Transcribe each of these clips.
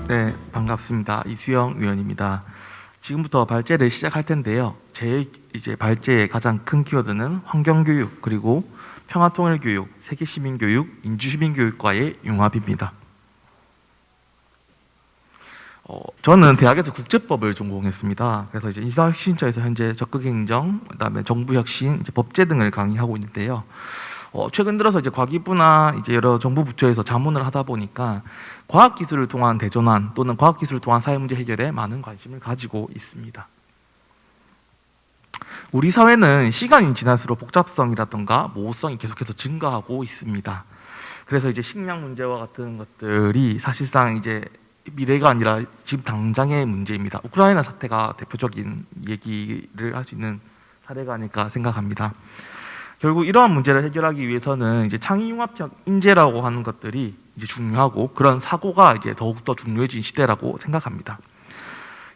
네, 반갑습니다. 이수영 위원입니다. 지금부터 발제를 시작할 텐데요. 제 발제의 가장 큰 키워드는 환경교육, 그리고 평화통일교육, 세계시민교육, 인주시민교육과의 융합입니다. 저는 대학에서 국제법을 전공했습니다. 그래서 이제 인사혁신처에서 현재 적극행정, 그다음에 정부혁신, 법제 등을 강의하고 있는데요. 최근 들어서 이제 과기부나 이제 여러 정부 부처에서 자문을 하다 보니까 과학기술을 통한 대전환 또는 과학기술을 통한 사회 문제 해결에 많은 관심을 가지고 있습니다. 우리 사회는 시간이 지날수록 복잡성이라든가 모호성이 계속해서 증가하고 있습니다. 그래서 이제 식량 문제와 같은 것들이 사실상 이제 미래가 아니라 지금 당장의 문제입니다. 우크라이나 사태가 대표적인 얘기를 할 수 있는 사례가 아닐까 생각합니다. 결국 이러한 문제를 해결하기 위해서는 이제 창의융합형 인재라고 하는 것들이 이제 중요하고, 그런 사고가 이제 더욱더 중요해진 시대라고 생각합니다.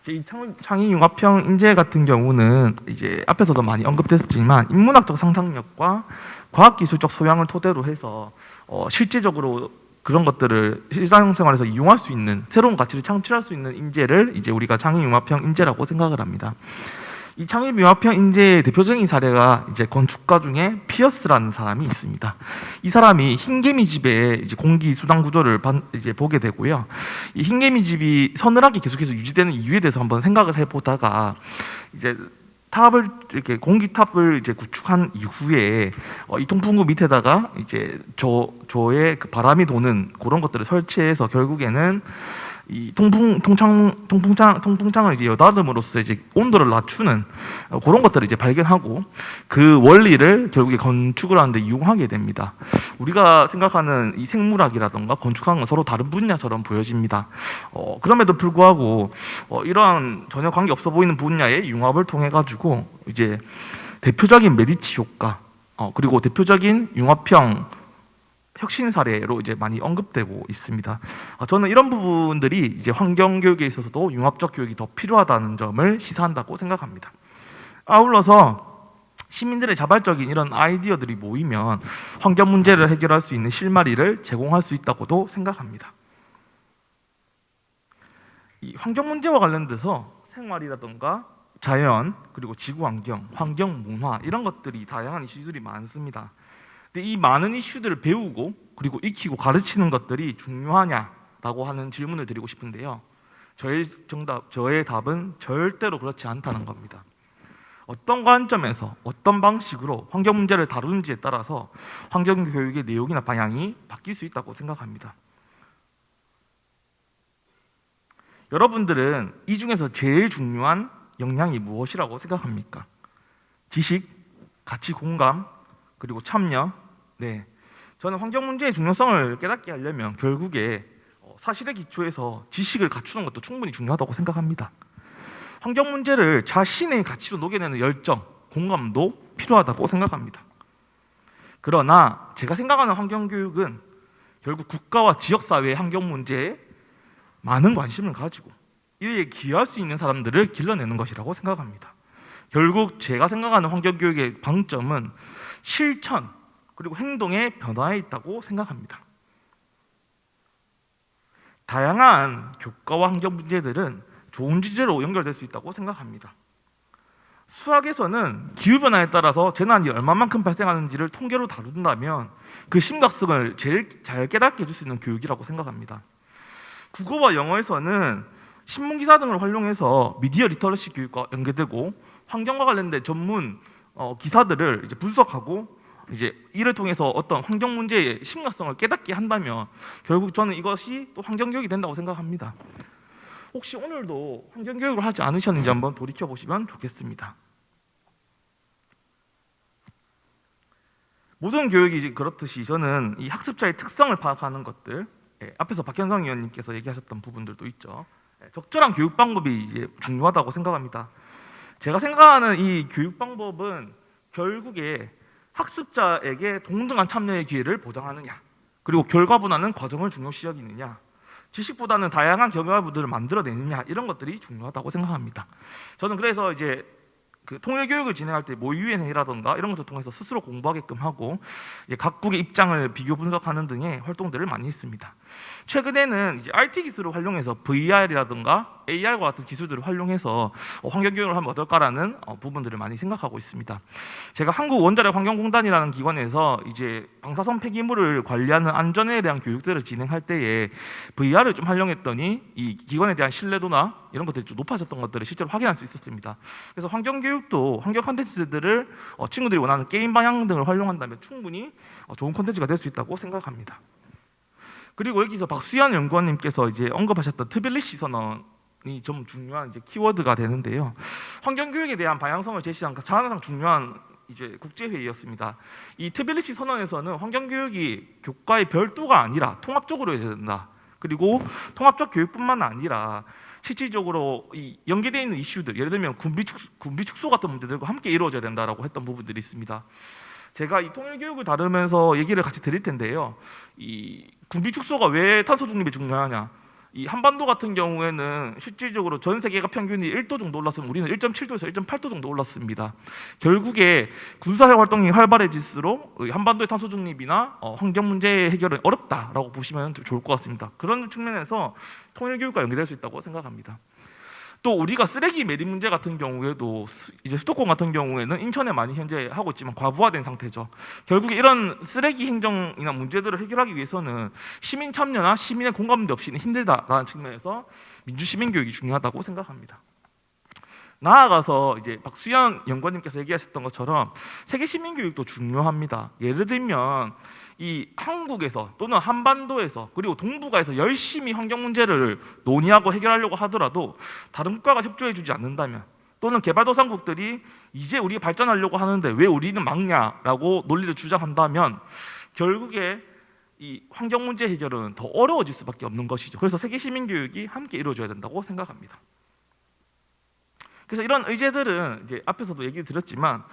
이제 이 창의융합형 인재 같은 경우는 이제 앞에서도 많이 언급됐지만 인문학적 상상력과 과학기술적 소양을 토대로 해서 실제적으로 그런 것들을 일상생활에서 이용할 수 있는, 새로운 가치를 창출할 수 있는 인재를 이제 우리가 창의융합형 인재라고 생각을 합니다. 이 창의융합형 인재의 대표적인 사례가 이제 건축가 중에 피어스라는 사람이 있습니다. 이 사람이 흰개미집의 이제 공기 수단 구조를 이제 보게 되고요. 이 흰개미집이 서늘하게 계속해서 유지되는 이유에 대해서 한번 생각을 해보다가 이제 탑을 이렇게 공기탑을 이제 구축한 이후에 이 통풍구 밑에다가 이제 조에 그 바람이 도는 그런 것들을 설치해서 결국에는 이 통풍창을 이제 여닫음으로써 이제 온도를 낮추는 그런 것들을 이제 발견하고, 그 원리를 결국에 건축을 하는데 이용하게 됩니다. 우리가 생각하는 이 생물학이라던가 건축학은 서로 다른 분야처럼 보여집니다. 그럼에도 불구하고 이러한 전혀 관계 없어 보이는 분야의 융합을 통해 가지고 이제 대표적인 메디치 효과, 그리고 대표적인 융합형 혁신 사례로 이제 많이 언급되고 있습니다. 저는 이런 부분들이 이제 환경 교육에 있어서도 융합적 교육이 더 필요하다는 점을 시사한다고 생각합니다. 아울러서 시민들의 자발적인 이런 아이디어들이 모이면 환경 문제를 해결할 수 있는 실마리를 제공할 수 있다고도 생각합니다. 이 환경 문제와 관련돼서 생활이라든가 자연, 그리고 지구 환경, 환경 문화, 이런 것들이 다양한 이슈들이 많습니다. 근데 이 많은 이슈들을 배우고 그리고 익히고 가르치는 것들이 중요하냐라고 하는 질문을 드리고 싶은데요. 저의 답은 절대로 그렇지 않다는 겁니다. 어떤 관점에서 어떤 방식으로 환경 문제를 다루는지에 따라서 환경 교육의 내용이나 방향이 바뀔 수 있다고 생각합니다. 여러분들은 이 중에서 제일 중요한 역량이 무엇이라고 생각합니까? 지식, 가치 공감, 그리고 참여. 네, 저는 환경 문제의 중요성을 깨닫게 하려면 결국에 사실의 기초에서 지식을 갖추는 것도 충분히 중요하다고 생각합니다. 환경 문제를 자신의 가치로 녹여내는 열정, 공감도 필요하다고 생각합니다. 그러나 제가 생각하는 환경 교육은 결국 국가와 지역사회의 환경 문제에 많은 관심을 가지고 이에 기여할 수 있는 사람들을 길러내는 것이라고 생각합니다. 결국 제가 생각하는 환경 교육의 방점은 실천 그리고 행동의 변화에 있다고 생각합니다. 다양한 교과와 환경 문제들은 좋은 주제로 연결될 수 있다고 생각합니다. 수학에서는 기후변화에 따라서 재난이 얼마만큼 발생하는지를 통계로 다룬다면 그 심각성을 제일 잘 깨닫게 해줄 수 있는 교육이라고 생각합니다. 국어와 영어에서는 신문기사 등을 활용해서 미디어 리터러시 교육과 연계되고 환경과 관련된 전문 기사들을 이제 분석하고 이제 이를 통해서 어떤 환경 문제의 심각성을 깨닫게 한다면 결국 저는 이것이 또 환경 교육이 된다고 생각합니다. 혹시 오늘도 환경 교육을 하지 않으셨는지 한번 돌이켜 보시면 좋겠습니다. 모든 교육이 그렇듯이 저는 이 학습자의 특성을 파악하는 것들, 앞에서 박현성 의원님께서 얘기하셨던 부분들도 있죠. 적절한 교육 방법이 이제 중요하다고 생각합니다. 제가 생각하는 이 교육 방법은 결국에 학습자에게 동등한 참여의 기회를 보장하느냐, 그리고 결과보다는 과정을 중요시 여기느냐, 지식보다는 다양한 결과물들을 만들어내느냐, 이런 것들이 중요하다고 생각합니다. 저는 그래서 이제 그 통일 교육을 진행할 때 모의유엔 회의라던가 이런 것을 통해서 스스로 공부하게끔 하고 이제 각국의 입장을 비교 분석하는 등의 활동들을 많이 했습니다. 최근에는 이제 IT 기술을 활용해서 VR이라든가 AR과 같은 기술들을 활용해서 환경 교육을 하면 어떨까라는 부분들을 많이 생각하고 있습니다. 제가 한국 원자력 환경공단이라는 기관에서 이제 방사선 폐기물을 관리하는 안전에 대한 교육들을 진행할 때에 VR을 좀 활용했더니 이 기관에 대한 신뢰도나 이런 것들이 좀 높아졌던 것들을 실제로 확인할 수 있었습니다. 그래서 환경 교육도 환경 콘텐츠들을 친구들이 원하는 게임 방향 등을 활용한다면 충분히 좋은 콘텐츠가 될 수 있다고 생각합니다. 그리고 여기서 박수현 연구원님께서 이제 언급하셨던 트빌리시 선언이 좀 중요한 이제 키워드가 되는데요. 환경 교육에 대한 방향성을 제시한 가장 중요한 이제 국제회의였습니다. 이 트빌리시 선언에서는 환경 교육이 교과의 별도가 아니라 통합적으로 해야 된다. 그리고 통합적 교육뿐만 아니라 실질적으로 이 연계되어 있는 이슈들, 예를 들면 군비 축소 같은 문제들과 함께 이루어져야 된다라고 했던 부분들이 있습니다. 제가 이 통일 교육을 다루면서 얘기를 같이 드릴 텐데요. 이 군비 축소가 왜 탄소 중립이 중요하냐? 이 한반도 같은 경우에는 실질적으로 전 세계가 평균이 1도 정도 올랐으면 우리는 1.7도에서 1.8도 정도 올랐습니다. 결국에 군사력 활동이 활발해질수록 한반도의 탄소 중립이나 환경 문제 해결은 어렵다라고 보시면 좋을 것 같습니다. 그런 측면에서 통일 교육과 연계될 수 있다고 생각합니다. 또 우리가 쓰레기 매립 문제 같은 경우에도 이제 수도권 같은 경우에는 인천에 많이 현재 하고 있지만 과부하된 상태죠. 결국에 이런 쓰레기 행정이나 문제들을 해결하기 위해서는 시민 참여나 시민의 공감대 없이는 힘들다라는 측면에서 민주 시민 교육이 중요하다고 생각합니다. 나아가서 이제 박수현 연구원님께서 얘기하셨던 것처럼 세계 시민 교육도 중요합니다. 예를 들면 이 한국에서 또는 한반도에서 그리고 동북아에서 열심히 환경 문제를 논의하고 해결하려고 하더라도 다른 국가가 협조해 주지 않는다면 또는 개발도상국들이 이제 우리가 발전하려고 하는데 왜 우리는 막냐라고 논리를 주장한다면 결국에 이 환경 문제 해결은 더 어려워질 수밖에 없는 것이죠. 그래서 세계 시민 교육이 함께 이루어져야 된다고 생각합니다. 그래서 이런 의제들은 이제 앞에서도 얘기 드렸지만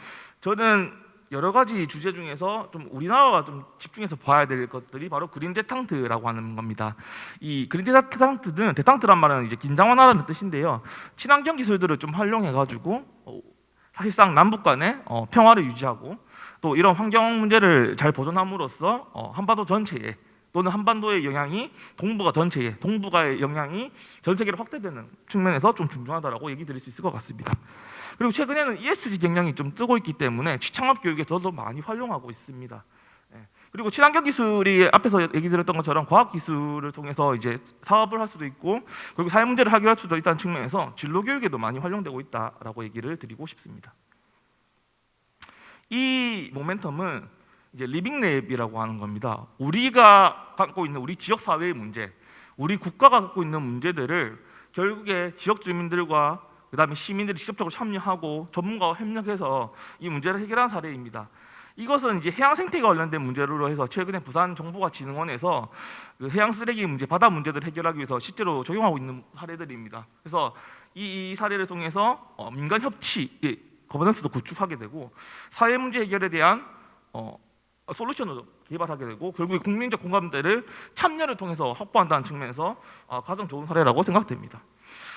저는 여러 가지 주제 중에서 좀 우리나라가 좀 집중해서 봐야 될 것들이 바로 그린 데탕트라고 하는 겁니다. 이 그린 데탕트는 데탕트란 말은 이제 긴장 완화라는 뜻인데요. 친환경 기술들을 좀 활용해가지고 사실상 남북 간의 평화를 유지하고 또 이런 환경 문제를 잘 보존함으로써 한반도 전체에 또는 한반도의 영향이 동북아 전체에 동북아의 영향이 전 세계로 확대되는 측면에서 좀 중요하다라고 얘기 드릴 수 있을 것 같습니다. 그리고 최근에는 ESG 경향이 좀 뜨고 있기 때문에 취창업 교육에서도 많이 활용하고 있습니다. 그리고 친환경 기술이 앞에서 얘기 드렸던 것처럼 과학 기술을 통해서 이제 사업을 할 수도 있고 그리고 사회 문제를 해결할 수도 있다는 측면에서 진로 교육에도 많이 활용되고 있다라고 얘기를 드리고 싶습니다. 이 모멘텀은 이제 리빙랩이라고 하는 겁니다. 우리가 갖고 있는 우리 지역 사회의 문제, 우리 국가가 갖고 있는 문제들을 결국에 지역 주민들과 그다음에 시민들이 직접적으로 참여하고 전문가와 협력해서 이 문제를 해결한 사례입니다. 이것은 이제 해양 생태계 관련된 문제로 해서 최근에 부산정보과진흥원에서 그 해양 쓰레기 문제, 바다 문제들을 해결하기 위해서 실제로 적용하고 있는 사례들입니다. 그래서 이 사례를 통해서 민간 협치, 거버넌스도 구축하게 되고 사회 문제 해결에 대한 솔루션을 개발하게 되고 결국에 국민적 공감대를 참여를 통해서 확보한다는 측면에서 가장 좋은 사례라고 생각됩니다.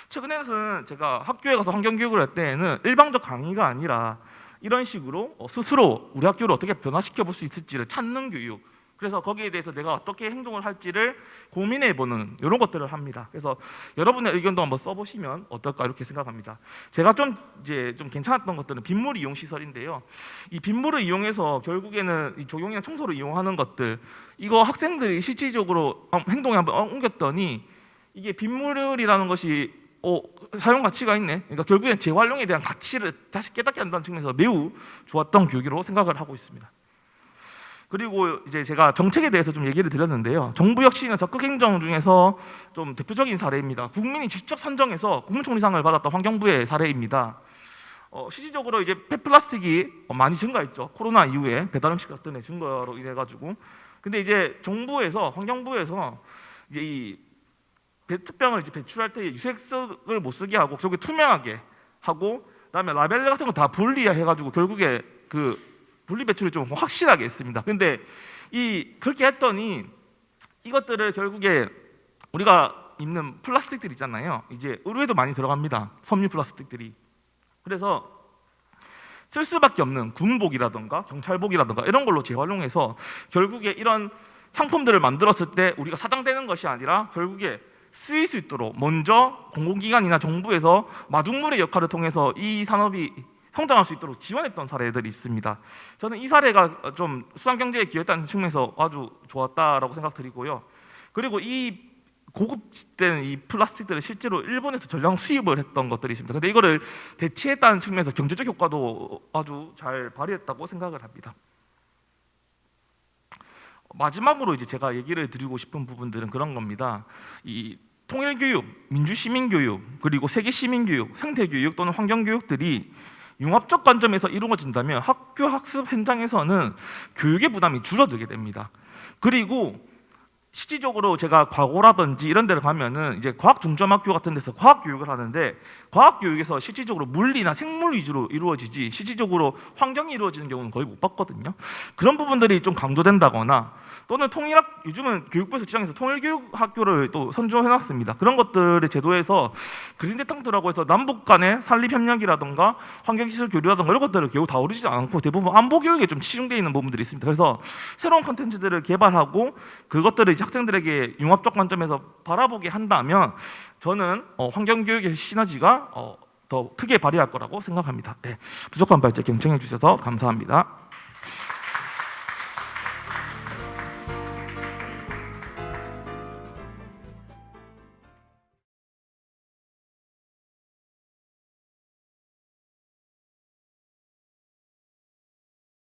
최근에는 제가 학교에 가서 환경교육을 할 때에는 일방적 강의가 아니라 이런 식으로 스스로 우리 학교를 어떻게 변화시켜 볼 수 있을지를 찾는 교육, 그래서 거기에 대해서 내가 어떻게 행동을 할지를 고민해보는 이런 것들을 합니다. 그래서 여러분의 의견도 한번 써보시면 어떨까 이렇게 생각합니다. 제가 좀 괜찮았던 것들은 빗물 이용 시설인데요. 이 빗물을 이용해서 결국에는 이 조경이나 청소를 이용하는 것들, 이거 학생들이 실질적으로 행동에 한번 옮겼더니 이게 빗물이라는 것이 사용 가치가 있네. 그러니까 결국엔 재활용에 대한 가치를 다시 깨닫게 한다는 측면에서 매우 좋았던 교육으로 생각을 하고 있습니다. 그리고 이제 제가 정책에 대해서 좀 얘기를 드렸는데요. 정부 역시는 적극 행정 중에서 좀 대표적인 사례입니다. 국민이 직접 선정해서 국무총리상을 받았던 환경부의 사례입니다. 실질적으로 이제 폐플라스틱이 많이 증가했죠. 코로나 이후에 배달음식 같은 데 증가로 인해 가지고. 근데 이제 정부에서 환경부에서 이제 이 페트병을 이제 배출할 때 유색석을 못 쓰게 하고 결국에 투명하게 하고 그다음에 라벨 같은 거 다 분리해가지고 결국에 그 분리 배출을 좀 확실하게 했습니다. 근데 그렇게 했더니 이것들을 결국에 우리가 입는 플라스틱들 있잖아요. 이제 의류에도 많이 들어갑니다. 섬유 플라스틱들이. 그래서 쓸 수밖에 없는 군복이라든가 경찰복이라든가 이런 걸로 재활용해서 결국에 이런 상품들을 만들었을 때 우리가 사장되는 것이 아니라 결국에 쓰일 수 있도록 먼저 공공기관이나 정부에서 마중물의 역할을 통해서 이 산업이 성장할 수 있도록 지원했던 사례들이 있습니다. 저는 이 사례가 좀 수상경제에 기여했다는 측면에서 아주 좋았다라고 생각드리고요. 그리고 이 고급된 이 플라스틱들을 실제로 일본에서 전량 수입을 했던 것들이 있습니다. 근데 이거를 대체했다는 측면에서 경제적 효과도 아주 잘 발휘했다고 생각을 합니다. 마지막으로 이제 제가 얘기를 드리고 싶은 부분들은 그런 겁니다. 이 통일교육, 민주시민교육, 그리고 세계시민교육, 생태교육 또는 환경교육들이 융합적 관점에서 이루어진다면 학교 학습 현장에서는 교육의 부담이 줄어들게 됩니다. 그리고 실질적으로 제가 과고라든지 이런 데를 가면은 이제 과학 중점학교 같은 데서 과학 교육을 하는데 과학 교육에서 실질적으로 물리나 생물 위주로 이루어지지 실질적으로 환경이 이루어지는 경우는 거의 못 봤거든요. 그런 부분들이 좀 강조된다거나 또는 요즘은 교육부에서 지정해서 통일교육 학교를 또 선조해놨습니다. 그런 것들을 제도에서 그린 대탕토라고 해서 남북 간의 산립협력이라든가 환경시설 교류라든가 이런 것들을 겨우 다루지 않고 대부분 안보 교육에 좀 치중되어 있는 부분들이 있습니다. 그래서 새로운 콘텐츠들을 개발하고 그것들을 이제 학생들에게 융합적 관점에서 바라보게 한다면 저는 환경교육의 시너지가 더 크게 발휘할 거라고 생각합니다. 네, 부족한 발제 경청해 주셔서 감사합니다.